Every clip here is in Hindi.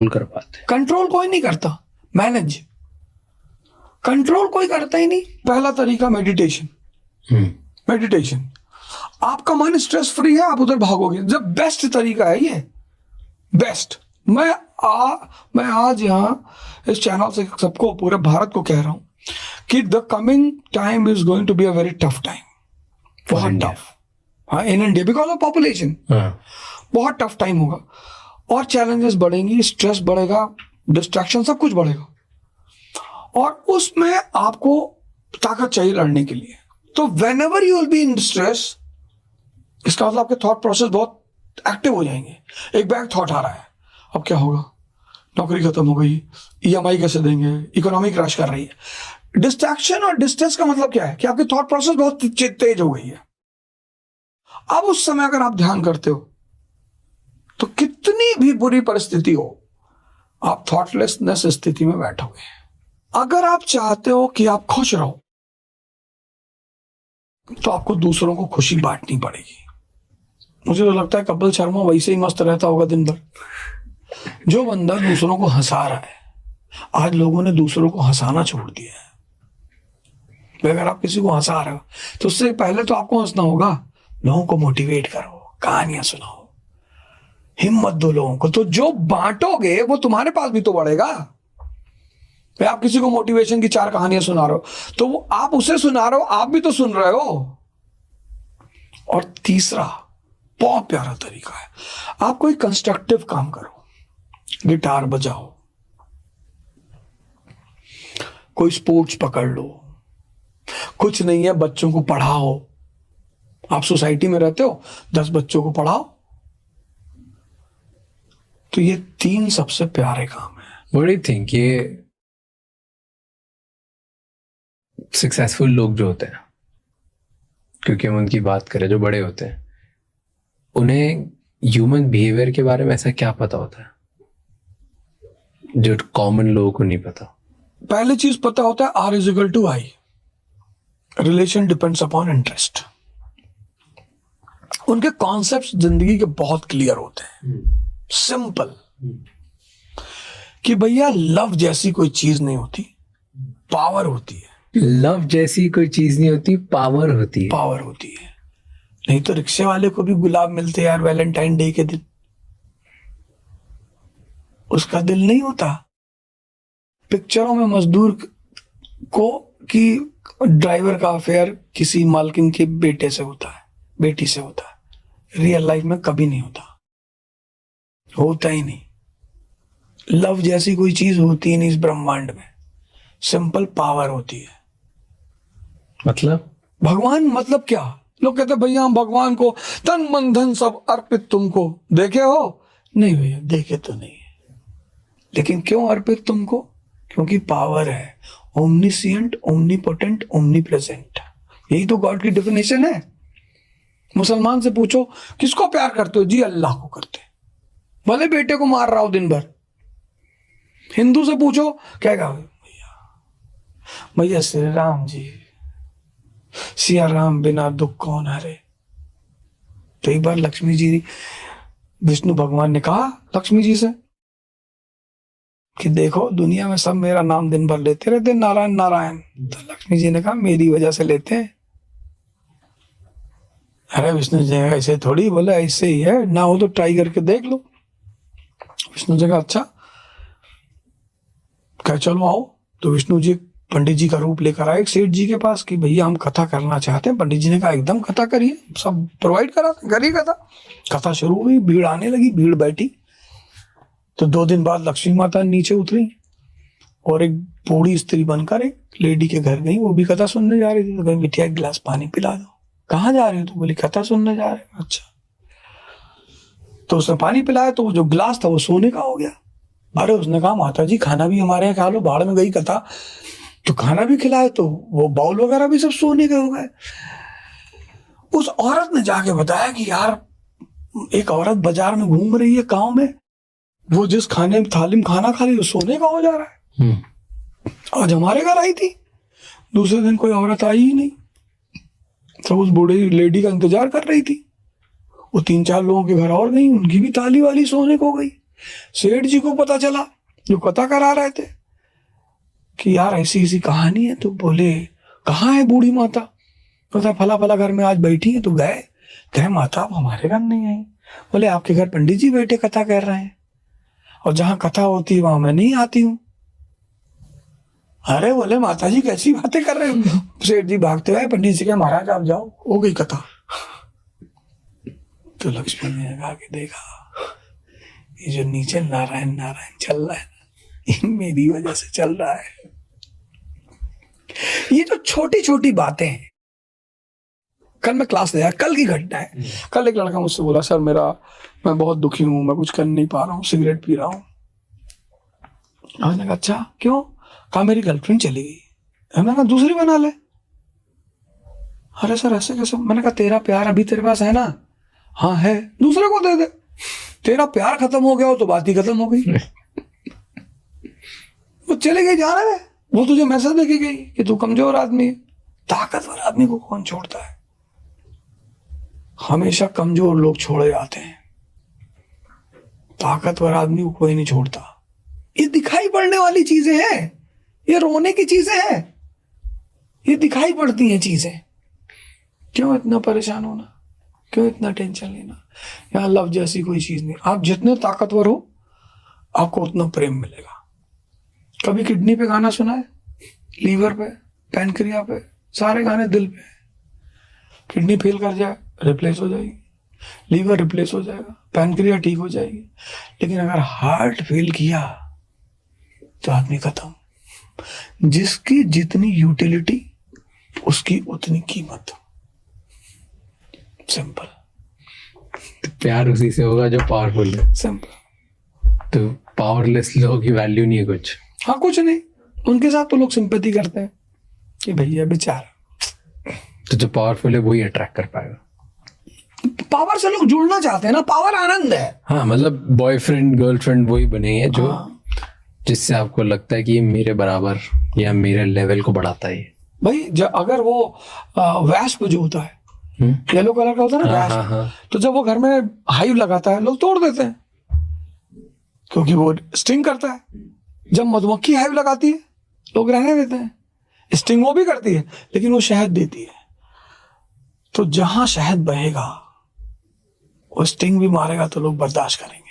कर पाते। कंट्रोल कोई नहीं करता, मैनेज कंट्रोल कोई करता ही नहीं। पहला तरीका मेडिटेशन। मेडिटेशन, आपका मन स्ट्रेस फ्री है, आप उधर भागोगे। जब बेस्ट तरीका है ये, बेस्ट। मैं आज यहाँ इस चैनल से सबको, पूरे भारत को कह रहा हूं कि the coming time is going to be a very tough time, बहुत टफ। हाँ, in India because of population बहुत टफ टाइम होगा, और चैलेंजेस बढ़ेंगी, स्ट्रेस बढ़ेगा, डिस्ट्रैक्शन, सब कुछ बढ़ेगा, और उसमें आपको ताकत चाहिए लड़ने के लिए। तो when ever you will be in stress, इसका मतलब आपके थॉट प्रोसेस बहुत एक्टिव हो जाएंगे। एक बैग थॉट आ रहा है, अब क्या होगा, नौकरी खत्म हो गई, ईएमआई कैसे देंगे, इकोनॉमी क्रैश कर रही है। डिस्ट्रैक्शन और डिस्ट्रेस का मतलब क्या है कि आपकी थॉट प्रोसेस बहुत तेज हो गई है। अब उस समय अगर आप ध्यान करते हो तो कितनी भी बुरी परिस्थिति हो, आप थॉटलेसनेस स्थिति में बैठोगे। अगर आप चाहते हो कि आप खुश रहो, तो आपको दूसरों को खुशी बांटनी पड़ेगी। मुझे तो लगता है कपिल शर्मा वैसे ही मस्त रहता होगा दिन भर। जो बंदा दूसरों को हंसा रहा है, आज लोगों ने दूसरों को हंसाना छोड़ दिया है। अगर आप किसी को हंसा रहे हो तो उससे पहले तो आपको हंसना होगा। लोगों को मोटिवेट करो, कहानियां सुनाओ, हिम्मत दो लोगों को। तो जो बांटोगे वो तुम्हारे पास भी तो बढ़ेगा। आप किसी को मोटिवेशन की 4 कहानियां सुना रहे हो, तो वो आप उसे सुना रहे हो, आप भी तो सुन रहे हो। और तीसरा बहुत प्यारा तरीका है, आप कोई कंस्ट्रक्टिव काम करो, गिटार बजाओ, कोई स्पोर्ट्स पकड़ लो, कुछ नहीं है बच्चों को पढ़ाओ। आप सोसाइटी में रहते हो, 10 बच्चों को पढ़ाओ। तो ये 3 सबसे प्यारे काम है। What do you think? ये सक्सेसफुल लोग जो होते हैं, क्योंकि हम उनकी बात करें, जो बड़े होते हैं, उन्हें ह्यूमन बिहेवियर के बारे में ऐसा क्या पता होता है जो कॉमन लोगों को नहीं पता? पहली चीज पता होता है, R is equal to I, relation depends upon interest. उनके कॉन्सेप्ट जिंदगी के बहुत क्लियर होते हैं, सिंपल। कि भैया लव जैसी कोई चीज नहीं होती, पावर होती है। लव जैसी कोई चीज नहीं होती, पावर होती है। पावर होती है। नहीं तो रिक्शे वाले को भी गुलाब मिलते यार वैलेंटाइन डे के दिन, उसका दिल नहीं होता। पिक्चरों में मजदूर को कि ड्राइवर का अफेयर किसी मालकिन के बेटे से होता है, बेटी से होता है। रियल लाइफ में कभी नहीं होता, होता ही नहीं। लव जैसी कोई चीज होती ही नहीं इस ब्रह्मांड में। सिंपल पावर होती है। मतलब भगवान मतलब क्या? लोग कहते हैं भैया हम भगवान को तन मन धन सब अर्पित तुमको, देखे हो? नहीं भैया देखे तो नहीं है। लेकिन क्यों अर्पित तुमको? क्योंकि पावर है, ओमनिसिएंट, ओमनीपोटेंट, ओमनीप्रेजेंट। यही तो गॉड की डेफिनेशन है। मुसलमान से पूछो किसको प्यार करते हो? जी अल्लाह को करते, भले बेटे को मार रहा हो दिन भर। हिंदू से पूछो, कहेगा भैया श्री राम जी, सिया राम बिना दुख कौन हरे। तो एक बार लक्ष्मी जी, विष्णु भगवान ने कहा लक्ष्मी जी से कि देखो दुनिया में सब मेरा नाम दिन भर लेते रहते, नारायण नारायण। तो लक्ष्मी जी ने कहा मेरी वजह से लेते हैं। अरे विष्णु जी ने ऐसे थोड़ी, बोला ऐसे ही है, ना हो तो ट्राई करके देख लो। विष्णु जी कहा अच्छा, कह चलो आओ। तो विष्णु जी पंडित जी का रूप लेकर आए सेठ जी के पास कि भैया हम कथा करना चाहते हैं। पंडित जी ने कहा एकदम कथा करिए, सब प्रोवाइड करा, करिए कथा। कथा शुरू हुई, भीड़ आने लगी, भीड़ बैठी। तो 2 दिन बाद लक्ष्मी माता नीचे उतरी और एक बूढ़ी स्त्री बनकर एक लेडी के घर गई, वो भी कथा सुनने जा रही थी। तो कहीं बिटिया एक गिलास पानी पिला दो। कहाँ जा रही हो? तो बोली कथा सुनने जा रहे हैं। अच्छा। तो उसने पानी पिलाया, तो वो जो गिलास था वो सोने का हो गया। अरे उसने कहा माता जी खाना भी हमारे यहाँ खा लो, बाढ़ में गई कथा तो खाना भी खिलाए, तो वो बाउल वगैरह भी सब सोने के हो गए। उस औरत ने जाके बताया कि यार एक औरत बाजार में घूम रही है गांव में, वो जिस खाने थाली में खाना खा रही है सोने का हो जा रहा है। आज हमारे घर आई थी, दूसरे दिन कोई औरत आई ही नहीं। तो उस बूढ़ी लेडी का इंतजार कर रही थी। वो 3-4 लोगों के घर और गई, उनकी भी थाली वाली सोने को हो गई। सेठ जी को पता चला, जो कथा करा रहे थे, कि यार ऐसी ऐसी कहानी है। तो बोले कहाँ है बूढ़ी माता? कहता फला फला घर में आज बैठी है। तो गए, कहे माता आप हमारे घर नहीं आई। बोले आपके घर पंडित जी बैठे कथा कर रहे हैं, और जहां कथा होती है वहां मैं नहीं आती हूँ। अरे बोले माता जी कैसी बातें कर रहे हो? सेठ जी भागते हुए पंडित जी के, महाराज आप जाओ, हो गई कथा। तो लक्ष्मी ने लगा के देखा, ये जो नीचे नारायण नारायण चल रहा है ना, ये मेरी वजह से चल रहा है। ये जो छोटी छोटी बातें हैं। कल मैं क्लास ले आया, कल की घटना है। कल एक लड़का मुझसे बोला सर मैं बहुत दुखी हूं, मैं कुछ कर नहीं पा रहा हूँ, सिगरेट पी रहा हूँ। मैंने कहा अच्छा क्यों? कहा मेरी गर्लफ्रेंड चली गई। मैंने कहा दूसरी बना ले। अरे सर ऐसे कैसे? मैंने कहा तेरा प्यार अभी तेरे पास है ना? हाँ है, दूसरे को दे दे। तेरा प्यार खत्म हो गया हो तो बात ही खत्म हो गई। वो चले गई, जा रहे, वो तुझे मैसेज देके गई कि तू कमजोर आदमी है। ताकतवर आदमी को कौन छोड़ता है? हमेशा कमजोर लोग छोड़े जाते हैं, ताकतवर आदमी को कोई नहीं छोड़ता। ये दिखाई पड़ने वाली चीजें हैं, ये रोने की चीजें हैं, ये दिखाई पड़ती हैं चीजें। क्यों इतना परेशान होना, क्यों इतना टेंशन लेना? यहाँ लव जैसी कोई चीज नहीं। आप जितने ताकतवर हो आपको उतना प्रेम मिलेगा। कभी किडनी पे गाना सुना है? लीवर पे, पैनक्रिया पे, सारे गाने दिल पे। किडनी फेल कर जाए रिप्लेस हो जाएगी, लीवर रिप्लेस हो जाएगा, पैनक्रिया ठीक हो जाएगी। लेकिन अगर हार्ट फेल किया तो आदमी खत्म। जिसकी जितनी यूटिलिटी उसकी उतनी कीमत। सिंपल। तो प्यार उसी से होगा जो पावरफुल है। सिंपल। तो पावरलेस लोगों की वैल्यू नहीं है कुछ। हाँ कुछ नहीं, उनके साथ तो लोग सिंपैथी करते हैं कि भैया बेचारा। तो जो पावरफुल है वही अट्रैक्ट कर पाएगा। पावर से लोग जुड़ना चाहते हैं ना, पावर आनंद है। हाँ मतलब बॉयफ्रेंड गर्लफ्रेंड वही बनेंगे जो जिससे आपको लगता है कि ये मेरे बराबर या मेरे लेवल को बढ़ाता है। भाई अगर वो वैस्प जो होता है, येलो कलर का होता है ना वैस्प, तो जब वो घर में हाइव लगाता है लोग तोड़ देते हैं क्योंकि वो स्टिंग करता है। जब मधुमक्खी हाइव लगाती है लोग रहने देते हैं। स्टिंग वो भी करती है लेकिन वो शहद देती है। तो जहां शहद बहेगा वो स्टिंग भी मारेगा तो लोग बर्दाश्त करेंगे।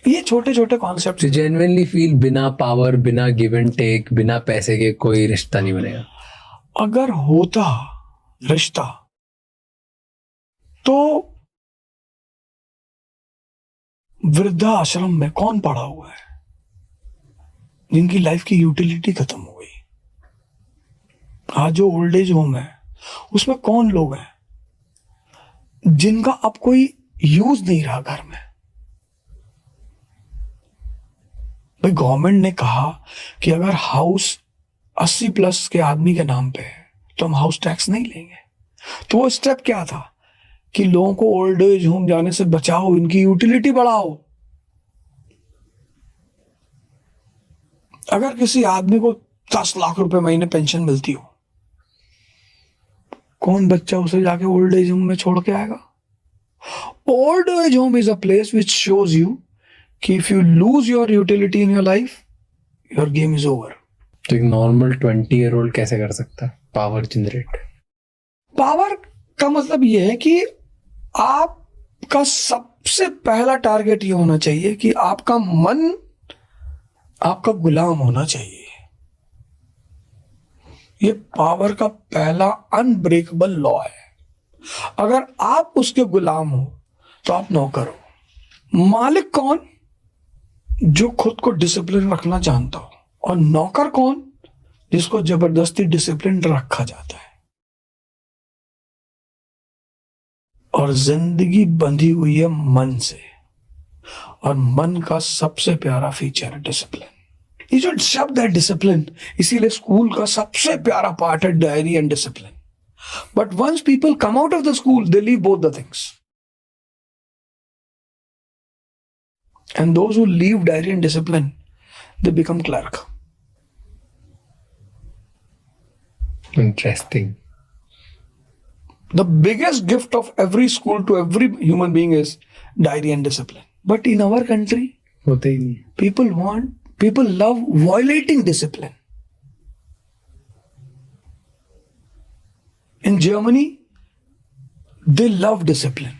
ये छोटे छोटे कॉन्सेप्ट। जेन्युइनली फील बिना पावर, बिना गिव एंड टेक, बिना पैसे के कोई रिश्ता नहीं बनेगा। अगर होता रिश्ता तो वृद्धा आश्रम में कौन पड़ा हुआ है जिनकी लाइफ की यूटिलिटी खत्म हो गई? आज जो ओल्ड एज होम है उसमें कौन लोग हैं जिनका अब कोई यूज नहीं रहा घर में? भाई गवर्नमेंट ने कहा कि अगर हाउस 80+ के आदमी के नाम पे है तो हम हाउस टैक्स नहीं लेंगे। तो वो स्टेप क्या था कि लोगों को ओल्ड एज होम जाने से बचाओ, इनकी यूटिलिटी बढ़ाओ। अगर किसी आदमी को 10 लाख रुपए महीने पेंशन मिलती हो, कौन बच्चा उसे जाके ओल्ड एज होम में छोड़ के आएगा? Old age home is a place which shows you कि if you lose your utility in your life, your game is over. तो एक नॉर्मल 20-year-old कैसे कर सकता है पावर जनरेट? पावर का मतलब यह है कि आपका सबसे पहला टारगेट ये होना चाहिए कि आपका मन आपका गुलाम होना चाहिए। ये पावर का पहला अनब्रेकेबल लॉ है। अगर आप उसके गुलाम हो तो आप नौकर हो। मालिक कौन? जो खुद को डिसिप्लिन रखना जानता हो। और नौकर कौन? जिसको जबरदस्ती डिसिप्लिन रखा जाता है। और जिंदगी बंधी हुई है मन से, और मन का सबसे प्यारा फीचर है डिसिप्लिन। ये जो शब्द है डिसिप्लिन, इसीलिए स्कूल का सबसे प्यारा पार्ट है diary and discipline. But once people come out of the school they leave both the things. And those who leave diary and discipline, they become clerk. Interesting. The biggest gift of every school to every human being is diary and discipline. But in our country होते ही नहीं। people love violating discipline. In Germany, they love discipline.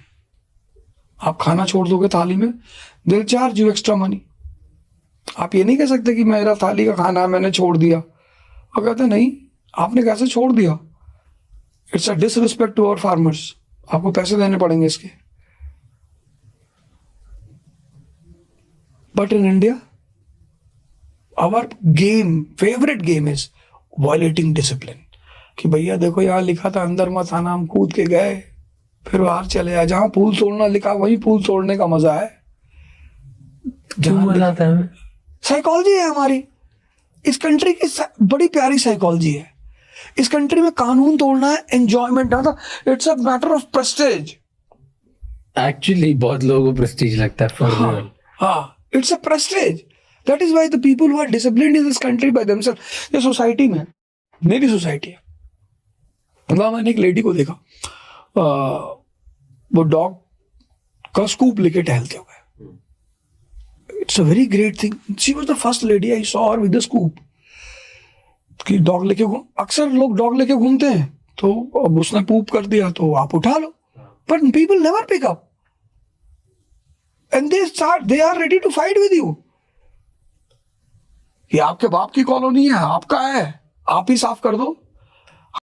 आप खाना छोड़ दोगे थाली में, they'll charge you extra money. आप ये नहीं कह सकते कि मेरा थाली का खाना मैंने छोड़ दिया, और कहते नहीं, आपने कैसे छोड़ दिया? It's a disrespect to our farmers. आपको पैसे देने पड़ेंगे इसके. But in India, our favorite game is violating discipline. कि भैया देखो यहाँ लिखा था अंदर मत आना, हम कूद के गए, फिर बाहर चले आए. जहाँ फूल तोड़ना लिखा वही फूल तोड़ने का मजा है. क्यों मजा आता है? साइकोलॉजी है हमारी. इस कंट्री की बड़ी प्यारी साइकोलॉजी है. इस कंट्री में कानून तोड़ना है एंजॉयमेंट है. It's a matter of Prestige. Actually बहुत लोगों को प्रेस्टीज लगता है फॉर रियल. हाँ, it's a prestige. That is why the people who are disciplined in this country by themselves. ये सोसाइटी में, मेरी सोसाइटी है, वहाँ मैंने एक लेडी को देखा, वो डॉग का स्कूप लेके टहलते हुए. It's a very great thing. She was the first lady I saw her with the scoop. कि डॉग लेके अक्सर लोग डॉग लेके घूमते हैं, तो अब उसने पूप कर दिया तो आप उठा लो. But people never pick up. And they are ready to fight with you. ये आपके बाप की कॉलोनी है, आपका है, आप ही साफ कर दो.